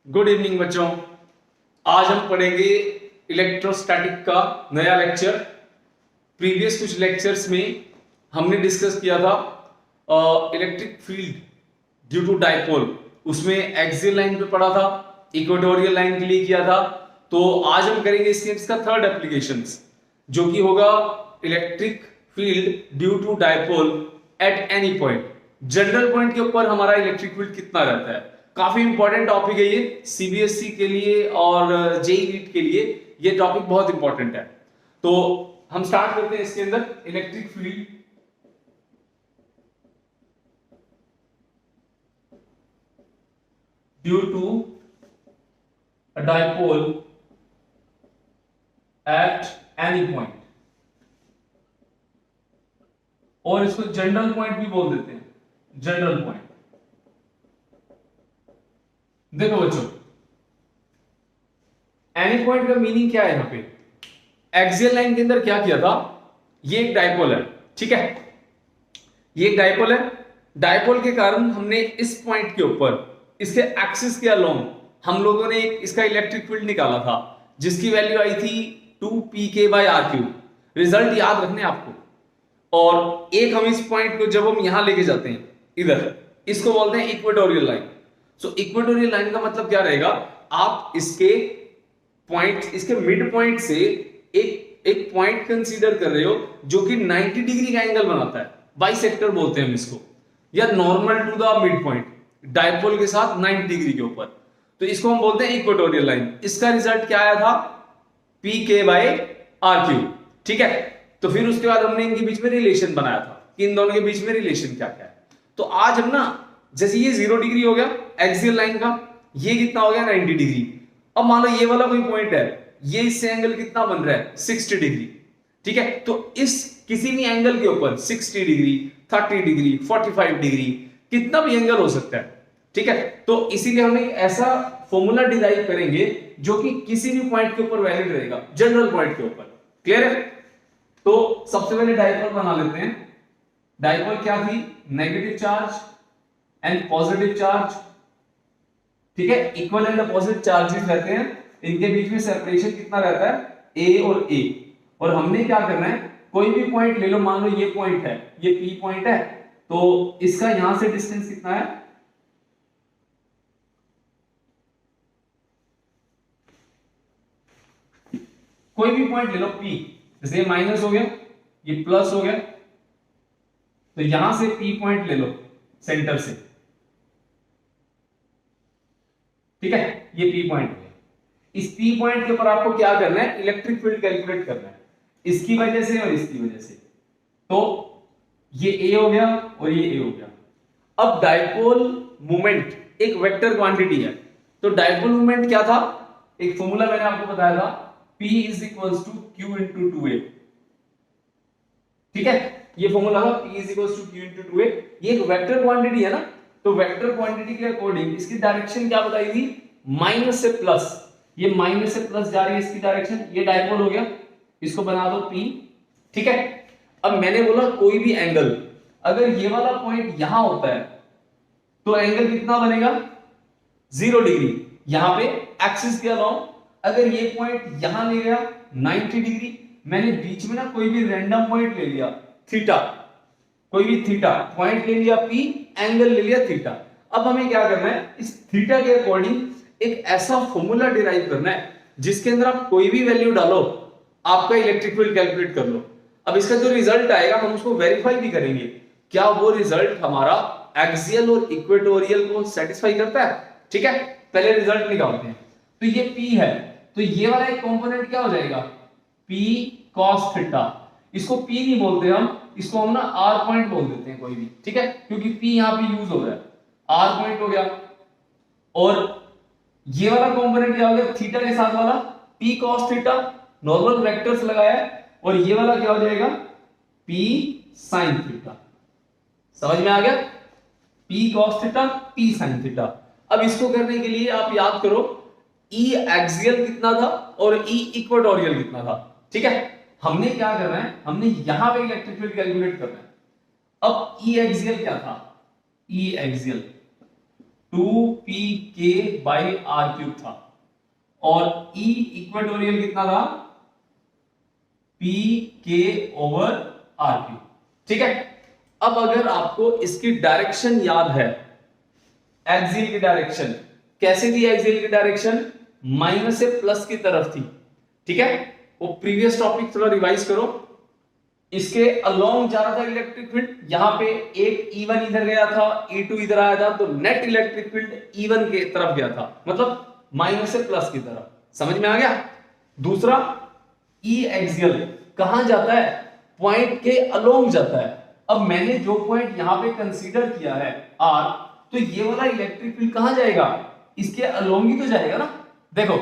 Good evening बच्चों। आज हम पढ़ेंगे इलेक्ट्रोस्टैटिक का नया लेक्चर। प्रीवियस कुछ लेक्चर्स में हमने डिस्कस किया था electric field due to dipole. उसमें एक्सियल लाइन पे पढ़ा था, इक्वेटोरियल लाइन के लिए किया था। तो आज हम करेंगे इसका थर्ड एप्लीकेशन, जो कि होगा electric field due to dipole at any point. General point के ऊपर हमारा इलेक्ट्रिक फील्ड कितना रहता है। काफी इंपॉर्टेंट टॉपिक है ये सीबीएसई के लिए और जेईई नीट के लिए। ये टॉपिक बहुत इंपॉर्टेंट है। तो हम स्टार्ट करते हैं इसके अंदर electric field due to dipole at any point, और इसको जनरल पॉइंट भी बोल देते हैं। जनरल पॉइंट देखो बच्चों, एनी पॉइंट का मीनिंग क्या है। यहां पे एक्सियल लाइन के अंदर क्या किया था, ये एक डाइपोल है, ठीक है। ये एक डाइपोल है। डाइपोल के कारण हमने इस पॉइंट के ऊपर इसके एक्सिस के अलोंग हम लोगों ने इसका इलेक्ट्रिक फील्ड निकाला था, जिसकी वैल्यू आई थी 2pk/r³। रिजल्ट याद रखने आपको। और एक हम इस पॉइंट को जब हम यहां लेके जाते हैं इधर, इसको बोलते हैं इक्वेटोरियल लाइन। सो इक्वेटोरियल लाइन का मतलब क्या रहेगा, आप इसके पॉइंट, इसके मिड पॉइंट से एक पॉइंट कंसीडर कर रहे हो जो कि 90 डिग्री का एंगल बनाता है। बाइसेक्टर बोलते हैं हम इसको, या normal to the mid point, dipole के साथ 90 डिग्री के ऊपर। तो इसको हम बोलते हैं इक्वेटोरियल लाइन। इसका रिजल्ट क्या आया था, pk/r³, ठीक है। तो फिर उसके बाद हमने इनके बीच में रिलेशन बनाया था कि इन दोनों के बीच में रिलेशन क्या क्या है। तो आज हम ना, जैसे ये 0 डिग्री हो गया एक्सियल लाइन का, ये कितना हो गया 90 डिग्री। अब मान लो ये वाला कोई पॉइंट है, ये इससे एंगल कितना बन रहा है 60 डिग्री, ठीक है। तो इस किसी भी एंगल के ऊपर 60 डिग्री, 30 डिग्री, 45 डिग्री, कितना भी एंगल हो सकता है, ठीक है। तो इसीलिए हम एक ऐसा फॉर्मूला डिराइव करेंगे जो कि किसी भी पॉइंट के ऊपर वैलिड रहेगा, जनरल पॉइंट के ऊपर। क्लियर है। तो सबसे पहले डाइपोल बना लेते हैं। डाइपोल क्या थी, negative charge and positive charge, ठीक है। इक्वल एंड अपोजिट चार्जेस रहते हैं, इनके बीच में सेपरेशन कितना रहता है, ए और ए। और हमने क्या करना है, कोई भी पॉइंट ले लो, मान लो ये पॉइंट है, ये पी पॉइंट है, तो इसका यहां से डिस्टेंस कितना है, कोई भी पॉइंट ले लो पी, जैसे ये माइनस हो गया, ये प्लस हो गया, तो यहां से पी पॉइंट ले लो सेंटर से, ठीक है। ये पी पॉइंट हो गया। इस पी पॉइंट के ऊपर आपको क्या करना है, इलेक्ट्रिक फील्ड कैलकुलेट करना है, इसकी वजह से और इसकी वजह से। तो ये ए हो गया और ये ए हो गया। अब डाइपोल मोमेंट एक वेक्टर क्वांटिटी है। तो डाइपोल मोमेंट क्या था, एक फॉर्मूला मैंने आपको बताया था, P is equals to Q into 2A, ठीक है। ये फॉर्मूला था P is equals to Q into 2A। ये एक वेक्टर क्वांटिटी है ना, तो वेक्टर क्वांटिटी के अकॉर्डिंग इसकी डायरेक्शन क्या बताई थी, माइनस से प्लस। ये माइनस से प्लस जा रही है इसकी डायरेक्शन। ये डाइपोल हो गया, इसको बना दो P, ठीक है। अब मैंने बोला कोई भी एंगल, अगर ये वाला पॉइंट यहां होता है तो एंगल कितना बनेगा, 0 डिग्री। यहां पे एक्सिस के अलाउंग अगर ये पॉइंट यहां ले गया 90 डिग्री, मैंने बीच में ना कोई भी रैंडम पॉइंट ले लिया थीटा, कोई भी थीटा पॉइंट ले लिया P, एंगल ले लिया थीटा। अब हमें क्या करना है, इस थीटा के अकॉर्डिंग एक ऐसा फॉर्मूला डिराइव करना है जिसके अंदर आप कोई भी वैल्यू डालो, आपका इलेक्ट्रिक फील्ड कैलकुलेट कर लो। अब इसका जो रिजल्ट आएगा हम उसको वेरीफाई भी करेंगे, क्या वो रिजल्ट हमारा एक्सियल और इक्वेटोरियल को सेटिस्फाई करता है, ठीक है। पहले रिजल्ट निकालते हैं। तो ये P है, तो ये वाला एक कंपोनेंट क्या हो जाएगा, P cos थीटा। इसको P नहीं बोलते हम, इसको हम ना R पॉइंट बोल देते हैं कोई भी, ठीक है, क्योंकि P यहां पे यूज हो रहा है। R पॉइंट हो गया। और ये वाला कंपोनेंट क्या हो गया, थीटा के साथ वाला P cos theta, normal vectors लगाया है। और ये वाला क्या हो जाएगा, P sin थीटा। समझ में आ गया, P cos theta, P sin theta. अब इसको करने के लिए आप याद करो E एक्सियल कितना था और E इक्वेटोरियल कितना था, ठीक है। हमने क्या करना है, हमने यहां पे इलेक्ट्रिक फील्ड कैलकुलेट करना है। अब E एक्सियल क्या था, E एक्सियल 2pk/r³ था और E इक्वेटोरियल कितना था, pk/r³। ठीक है, अब अगर आपको इसकी डायरेक्शन याद है, एक्सियल की डायरेक्शन कैसे थी, एक्सियल की डायरेक्शन माइनस से प्लस की तरफ थी। ठीक है, वो प्रीवियस टॉपिक थोड़ा रिवाइज करो। इसके अलोंग जा रहा था इलेक्ट्रिक फील्ड, यहां पे एक E1 इधर गया था, E2 इधर आया था, तो नेट इलेक्ट्रिक फील्ड E1 के तरफ गया था, मतलब माइनस से प्लस की तरफ। समझ में आ गया। दूसरा, E एक्सियल कहां जाता है, पॉइंट के अलोंग जाता है। अब मैंने जो पॉइंट यहां पे कंसीडर किया है R, तो ये वाला इलेक्ट्रिक फील्ड कहां जाएगा, इसके अलोंग ही तो जाएगा ना। देखो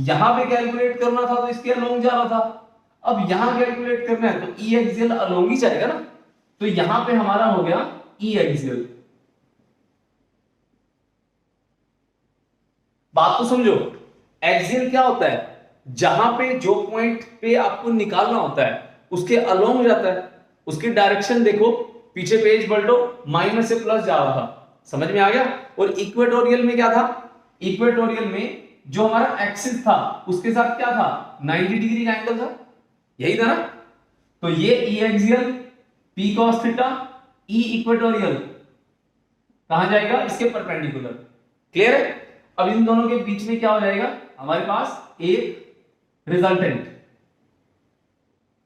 यहां पे कैलकुलेट करना था तो इसके अलोंग जा रहा था, अब यहां कैलकुलेट करना है तो E एक्सियल अलोंग ही जाएगा ना, तो यहां पे हमारा हो गया E एक्सियल। बात तो समझो, एक्सियल क्या होता है, जहां पे जो पॉइंट पे आपको निकालना होता है उसके अलोंग जाता है। उसकी डायरेक्शन देखो, पीछे पेज पलटो, माइनस से प्लस जा रहा था। समझ में आ गया। और इक्वेटोरियल में क्या था, इक्वेटोरियल में जो हमारा एक्सिस था उसके साथ क्या था, 90 डिग्री का एंगल था, यही था ना। तो ये E axial, P cos theta, E equatorial कहां जाएगा, इसके परपेंडिकुलर। क्लियर है। अब इन दोनों के बीच में क्या हो जाएगा, हमारे पास एक रिजल्टेंट,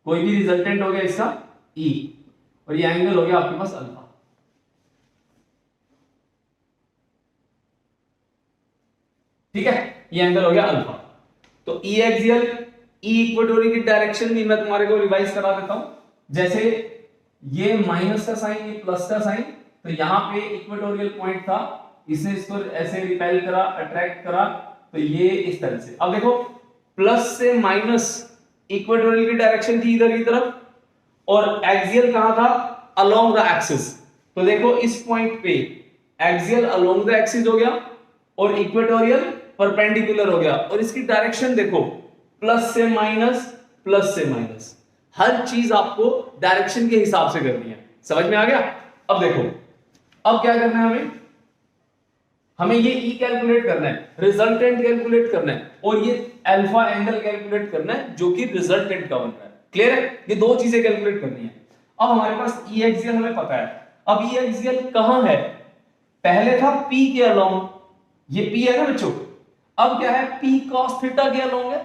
कोई भी रिजल्टेंट हो गया इसका E, और ये एंगल हो गया आपके पास अल्फा। ठीक है, ये एंगल हो गया अल्फा। तो E एक्सियल, E इक्वेटोरियल की डायरेक्शन भी मैं तुम्हारे को रिवाइज करा देता हूं। जैसे ये माइनस का साइन, ये प्लस का साइन, तो यहां पे इक्वेटोरियल पॉइंट था, इसने इसको ऐसे रिपेल करा, अट्रैक्ट करा, तो ये इस तरह से। अब देखो प्लस से माइनस इक्वेटोरियल की डायरेक्शन थी इधर की तरफ, और एक्सियल कहां था, अलोंग द एक्सिस। तो देखो इस पॉइंट पे एक्सियल अलोंग द एक्सिस हो गया और इक्वेटोरियल परपेंडिकुलर हो गया, और इसकी डायरेक्शन देखो प्लस से माइनस, प्लस से माइनस, हर चीज आपको डायरेक्शन के हिसाब से करनी है। समझ में आ गया। अब देखो, अब क्या करना है हमें ये E कैलकुलेट करना है, रिजल्टेंट कैलकुलेट करना है, और ये अल्फा एंगल कैलकुलेट करना है जो कि रिजल्टेंट का बन रहा है। क्लियर है, ये दो चीजें कैलकुलेट करनी है। अब हमारे पास E एक्सियल हमें पता है। अब E एक्सियल कहां है, पहले था P के अलोंग, ये P है ना बच्चों, अब क्या है P cos थीटा के अलोंग है,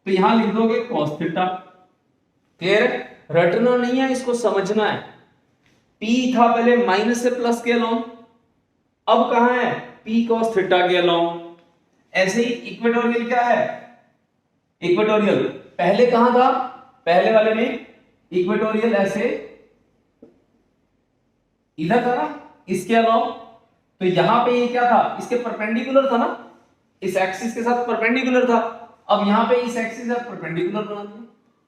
तो यहां लिख दोगे cos थीटा। क्लियर है, रटना नहीं है, इसको समझना है। P था पहले माइनस से प्लस के अलोंग, अब कहां है P cos थीटा के अलोंग। ऐसे ही इक्वेटोरियल क्या है, इक्वेटोरियल पहले कहां था, पहले वाले में इक्वेटोरियल ऐसे इधर था ना, इसके अलोंग, तो यहां पे ये क्या था, इसके परपेंडिकुलर था ना, इस एक्सिस के साथ परपेंडिकुलर था। अब यहां पे इस एक्सिस से परपेंडिकुलर बना दिया।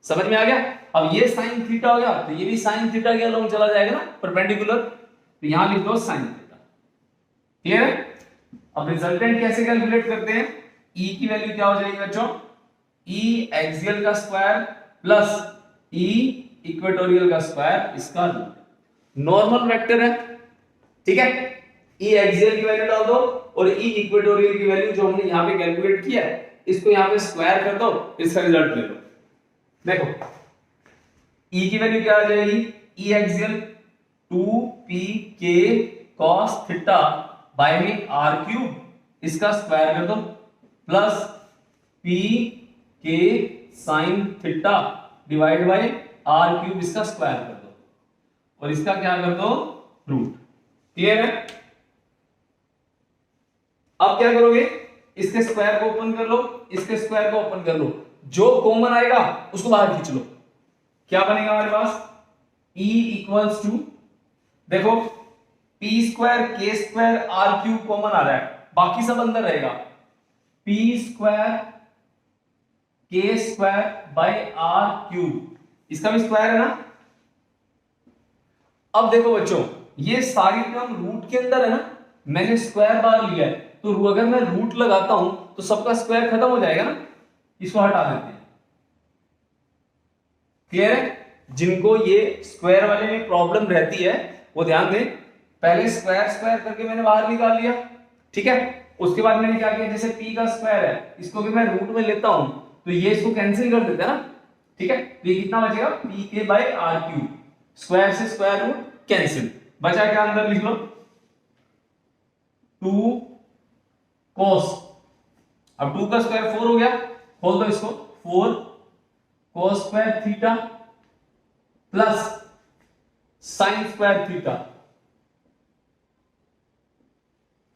समझ में आ गया। अब ये साइन थीटा हो गया, तो ये भी साइन थीटा के अलोंग चला जाएगा ना, परपेंडिकुलर, तो यहां लिख दो साइन थीटा। क्लियर है। अब रिजल्टेंट कैसे कैलकुलेट करते हैं, E की वैल्यू क्या हो जाएगी बच्चों, E एक्सियल का स्क्वायर प्लस E इक्वेटोरियल का स्क्वायर, इसका नॉर्मल वेक्टर है। ठीक है, E एक्सियल की वैल्यू डाल दो और E इक्वेटोरियल की वैल्यू जो हमने यहां पे कैलकुलेट किया है, इसको यहां पे स्क्वायर कर दो, इसका रिजल्ट ले लो। देखो E की वैल्यू क्या आ जाएगी, E axial 2pk cos theta by में r³, इसका स्क्वायर कर दो, plus pk sin theta divide bye r³, इसका स्क्वायर कर दो, और इसका क्या कर दो, रूट। क्लियर है। अब क्या करोगे, इसके स्क्वायर को ओपन कर लो, इसके स्क्वायर को ओपन कर लो, जो कॉमन आएगा उसको बाहर खींच लो। क्या बनेगा हमारे पास, E इक्वल्स टू, देखो p square k square r³ common आ रहा है, बाकी सब अंदर रहेगा, p square k square by r³, इसका भी स्क्वायर है ना। अब देखो बच्चों, ये सारी टर्म रूट के अंदर है ना, मैंने स्क्वायर बार लिया है, तो अगर मैं रूट लगाता हूं तो सबका स्क्वायर खत्म हो जाएगा ना, इसको हटा देते हैं। क्लियर है। जिनको ये स्क्वायर वाले में प्रॉब्लम रहती है वो ध्यान दें, पहले स्क्वायर स्क्वायर करके मैंने बाहर निकाल लिया, ठीक है। उसके बाद मैंने क्या किया, जैसे p का स्क्वायर है, इसको भी मैं रूट में लेता हूं तो ये इसको कैंसिल कर देता है ना, ठीक है। तो ये कितना बचेगा, pk by are cube, square से स्क्वायर रूट कैंसिल, बचा क्या, अंदर लिख लो 2 cos, अब 2 का स्क्वायर 4 हो गया, खोल दो इसको, 4 cos square theta plus sine square theta,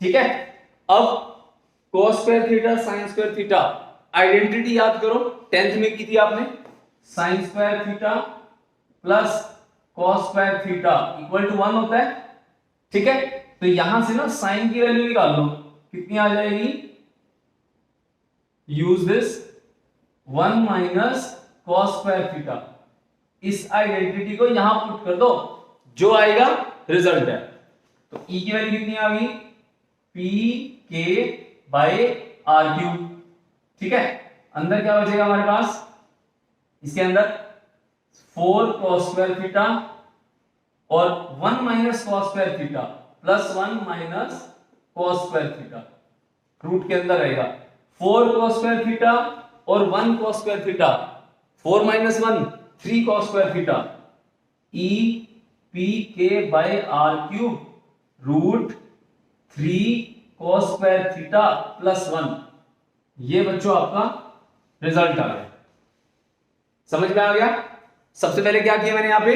ठीक है। अब cos square theta sine square theta, identity याद करो 10th में की थी आपने, sine square theta plus cos square theta equal to 1 होता है, ठीक है। तो यहां से ना साइन की वैल्यू निकाल लो, कितनी आ जाएगी, use this 1 minus cos square theta, इस आइडेंटिटी को यहां पुट कर दो, जो आएगा रिजल्ट है। तो e की वैल्यू कितनी आ गई, P K by are cube, ठीक है। अंदर क्या बचेगा हमारे पास, इसके अंदर 4 cos स्क्वायर थीटा और 1 minus cos square theta plus 1 minus cos square theta, root के अंदर रहेगा 4 cos स्क्वायर थीटा और 1 cos square theta, 4 minus 1 3 cos square theta, E P K by are cube root 3 cos square theta plus 1, ये बच्चों आपका result आ गया, समझ में आ गया। सबसे पहले क्या किया मैंने, यहां पे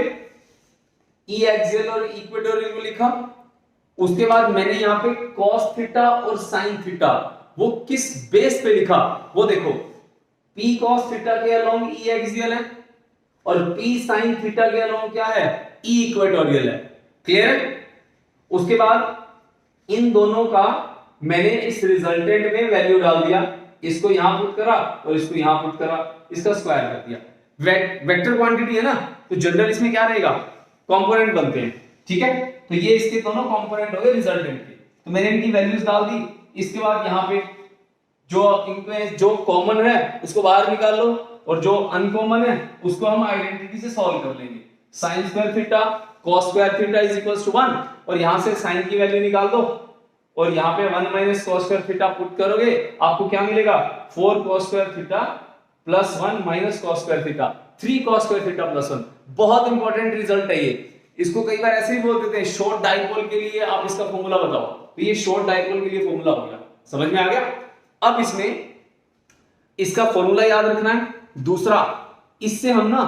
ई एक्सियल और इक्वेटोरियल को लिखा, उसके बाद मैंने यहां पे cos थीटा और sin थीटा वो किस बेस पे लिखा, वो देखो, p cos थीटा के अलोंग ई एक्सियल है और p sin थीटा के अलोंग क्या है, ई इक्वेटोरियल है, क्लियर। उसके बाद इन दोनों का मैंने इस रिजल्टेंट में वैल्यू डाल दिया, इसको यहां पुट करा और इसको यहां पुट करा, इसका स्क्वायर कर दिया। वेक्टर क्वांटिटी है ना, तो जनरल इसमें क्या रहेगा, कंपोनेंट बनते हैं, ठीक है। तो ये इसके दोनों कंपोनेंट हो गए रिजल्टेंट के, तो मैंने इनकी वैल्यूज डाल दी। इसके बाद यहाँ पे जो इनमें जो कॉमन है उसको बाहर निकाल लो और जो अनकॉमन है उसको हम आइडेंटिटी से सॉल्व कर लेंगे। Sine square theta cos square theta is equals to 1 और यहां से साइन की वैल्यू निकाल दो और यहाँ पे 1 minus cos square theta put करोगे, आपको क्या मिलेगा, 4 cos square theta plus 1 minus cos square theta, 3 cos square theta plus 1। बहुत इंपॉर्टेंट रिजल्ट है ये, इसको कई बार ऐसे ही बोल देते हैं, शॉर्ट डाइपोल के लिए आप इसका फॉर्मूला बताओ, तो ये शॉर्ट डाइपोल के लिए फॉर्मूला हो गया, समझ में आ गया। अब इसमें इसका फॉर्मूला याद रखना है। दूसरा, इससे हम ना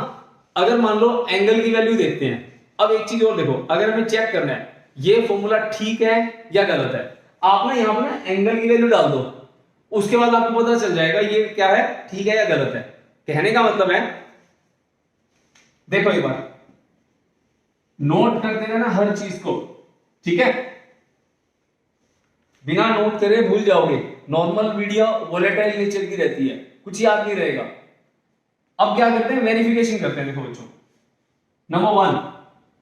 अगर मान लो एंगल की वैल्यू देखते हैं, अब एक चीज और देखो, अगर हमें चेक करना है ये फॉर्मूला ठीक है या गलत है, आप ना यहां पर ना एंगल की वैल्यू डाल दो, उसके बाद आपको पता चल जाएगा ये क्या है, ठीक है या गलत है। कहने का मतलब है, देखो एक बार नोट करते रहना हर चीज को, ठीक है, बिना नोट करे भूल जाओगे। नॉर्मल वीडियो वोलेटाइल नेचर की रहती है, कुछ याद नहीं रहेगा। अब क्या करते हैं, वेरिफिकेशन करते हैं। देखो बच्चों, number 1,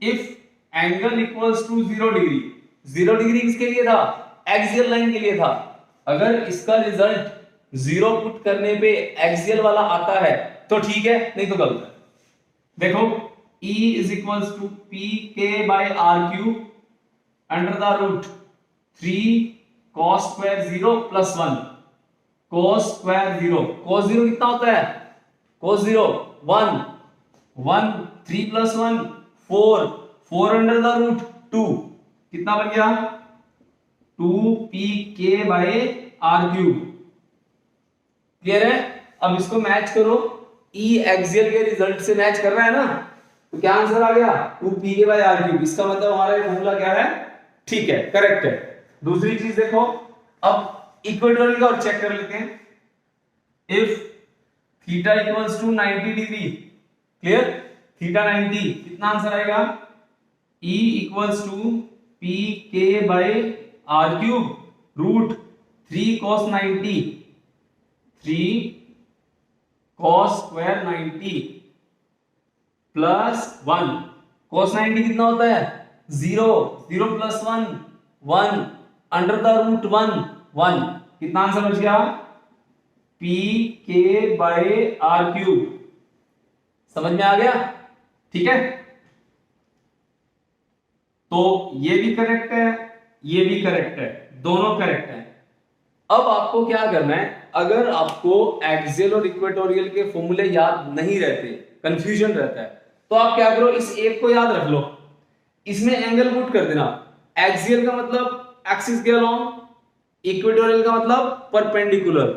if angle equals to 0 degree, 0 degree किसके लिए था, एक्सियल लाइन के लिए था। अगर इसका रिजल्ट 0 पुट करने पे एक्सियल वाला आता है तो ठीक है, नहीं तो गलत है। देखो E is equals to pk by r cube under the root 3 cos square 0 plus 1 cos square 0, cos 0 कितना होता है, cos 0 1 1 3 plus 1 4 4 under the root 2, कितना बन गया 2pk by r cube, clear है। अब इसको मैच करो, E एक्सियल के रिजल्ट से मैच कर रहा है ना, तो क्या आंसर आ गया 2pk by r cube। इसका मतलब हमारा ये फॉर्मूला क्या है, ठीक है, करेक्ट है। दूसरी चीज देखो, अब इक्वेटोरियल का और चेक कर लेते हैं। If theta equals to 90 degree, clear, theta 90, कितना आंसर आएगा, E equals to pk by r cube root 3 cos 90, 3 cos square 90 plus 1, cos 90 कितना होता है 0, 0 प्लस 1 1 अंडर द रूट 1 1, कितना आंसर बच गया pk बाय r क्यूब। समझ में आ गया, ठीक है। तो ये भी करेक्ट है, ये भी करेक्ट है, दोनों करेक्ट है। अब आपको क्या करना है, अगर आपको एक्सियल और इक्वेटोरियल के फॉर्मूले याद नहीं रहते, कंफ्यूजन रहता है, तो आप क्या करो, इस एक को याद रख लो, इसमें एंगल पुट कर देना। एक्सियल का मतलब एक्सिस के अलोंग, इक्वेटोरियल का मतलब परपेंडिकुलर।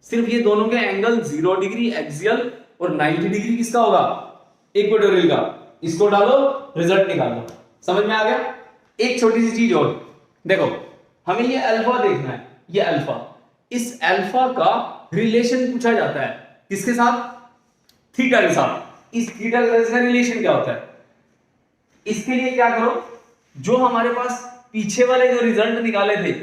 सिर्फ ये दोनों के एंगल 0 डिग्री एक्सियल और 90 डिग्री किसका होगा, इक्वेटोरियल का। इसको डालो, रिजल्ट निकालो। समझ में आ गया। एक छोटी सी चीज और देखो, हमें ये अल्फा देखना है, ये अल्फा, इस अल्फा का रिलेशन पूछा जाता है किसके साथ, थीटा के साथ। इस थीटा का रिलेशन क्या होता है, इसके लिए क्या करो, जो हमारे पास पीछे वाले जो रिजल्ट निकाले थे,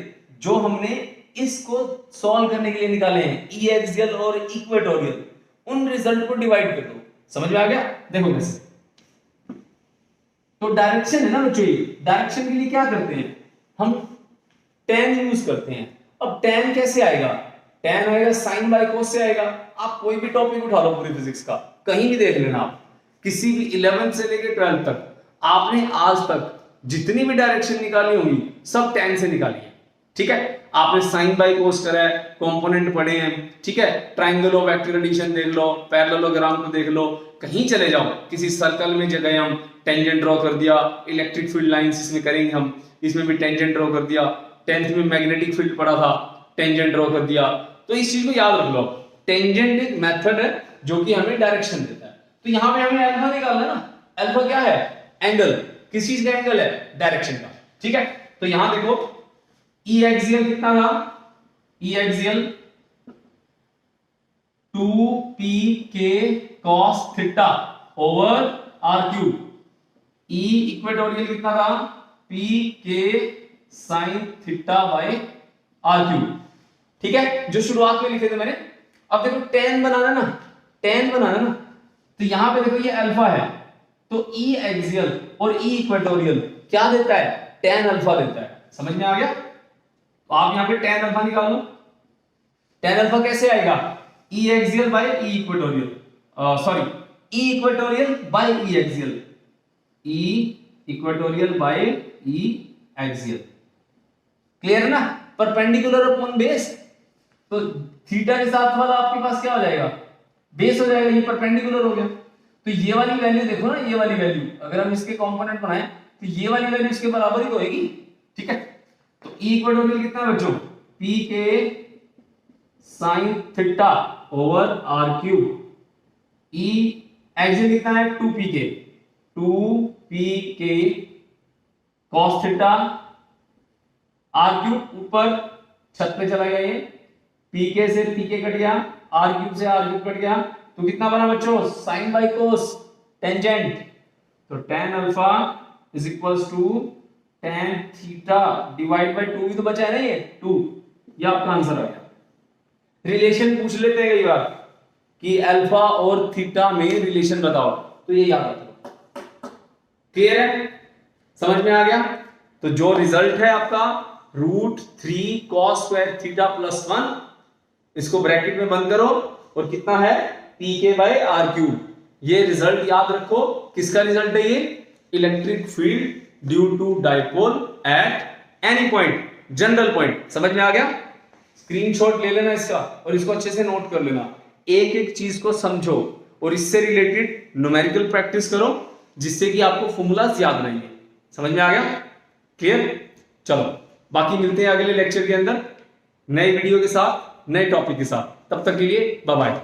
जो हमने इसको सॉल्व करने के लिए निकाले हैं, ई एक्सियल और इक्वेटोरियल, उन रिजल्ट को डिवाइड कर दो। समझ में आ गया। देखो कैसे, तो डायरेक्शन है ना बच्चों, डायरेक्शन के लिए क्या करते हैं हम, tan यूज करते हैं। अब tan कैसे आएगा, tan आएगा sin बाय cos से आएगा। आप कोई भी टॉपिक उठा लो पूरी फिजिक्स का, कहीं भी देख लेना आप, किसी भी 11th से लेकर 12th तक आपने आज तक जितनी भी डायरेक्शन निकाली होगी सब tan से निकाली है। ठीक है, आपने sin बाय cos करा है, कंपोनेंट पढ़े हैं। ठीक है, ट्राइंगल ऑफ वेक्टर एडिशन देख लो, पैरेललोग्राम को देख लो, कहीं चले जाओ, किसी सर्कल में जगह हम टेंजेंट ड्रॉ कर दिया, इलेक्ट्रिक फील्ड लाइंस इसमें करेंगे हम, इसमें भी टेंजेंट ड्रॉ कर दिया। 10th में मैग्नेटिक फील्ड पढ़ा था, टेंजेंट ड्रॉ कर दिया। तो इस चीज को याद रख लो, टेंजेंट एक मेथड है जो कि हमें डायरेक्शन देता है। तो यहां पे हमें अल्फा निकालना है ना, अल्फा क्या है, एंगल, किस चीज का एंगल है, डायरेक्शन का। ठीक है, तो यहां देखो ई एक्सियल कितना था, E axial 2pk cos theta over r cube, E equatorial कितना था, pk sin theta by r cube. ठीक है, जो शुरुआत में लिखे थे मैंने। अब देखो tan बनाना ना, tan बनाना ना, तो यहां पे देखो ये अल्फा है, तो ई एक्सियल और ई इक्वेटोरियल क्या देता है, tan अल्फा देता है। समझ में आ गया। तो आप यहां पे tan अल्फा निकालो, tan अल्फा कैसे आएगा, ई एक्सियल बाय ई इक्वेटोरियल, सॉरी ई इक्वेटोरियल बाय ई एक्सियल, ई इक्वेटोरियल बाय ई एक्सियल। क्लियर है ना, परपेंडिकुलर अपॉन बेस, तो थीटा के साथ वाला आपके पास क्या हो जाएगा, बेस हो जाएगा, ये परपेंडिकुलर हो गया। तो ये वाली वैल्यू देखो ना, ये वाली वैल्यू अगर हम इसके कंपोनेंट बनाएं तो ये वाली वैल्यू इसके बराबर ही तो होगी। ठीक है, तो ई इक्वेटोरियल कितना है बच्चों, P K sine theta over r cube, E axial कितना है 2pk cos theta are cube, ऊपर छत पे चला गया, ये pk से pk कट गया, आर क्यूब से आर क्यूब कट गया, तो कितना बना बच्चों, साइन बाय कोस, टेंजेंट। तो tan alpha is equals to tan theta divide by 2 ही तो बचा है ना, ये 2, ये आपका आंसर आ गया। रिलेशन पूछ लेते हैं कई बार कि अल्फा और थीटा में रिलेशन बताओ, तो ये याद रखो। क्लियर है, समझ में आ गया। तो जो रिजल्ट है आपका √3 cos स्क्वायर थीटा प्लस 1, इसको ब्रैकेट में बंद करो, और कितना है pk बाय आर क्यूब। ये रिजल्ट याद रखो, किसका रिजल्ट है ये, electric field due to dipole at any point, general point. समझ में आ गया। स्क्रीनशॉट ले लेना इसका और इसको अच्छे से नोट कर लेना, एक एक चीज को समझो और इससे रिलेटेड न्यूमेरिकल प्रैक्टिस करो, जिससे कि आपको फॉर्मूलाज याद रहेंगे। समझ में आ गया, क्लियर। चलो बाकी मिलते हैं अगले लेक्चर के अंदर नए वीडियो के साथ, नए टॉपिक के साथ। तब तक के लिए बाय बाय।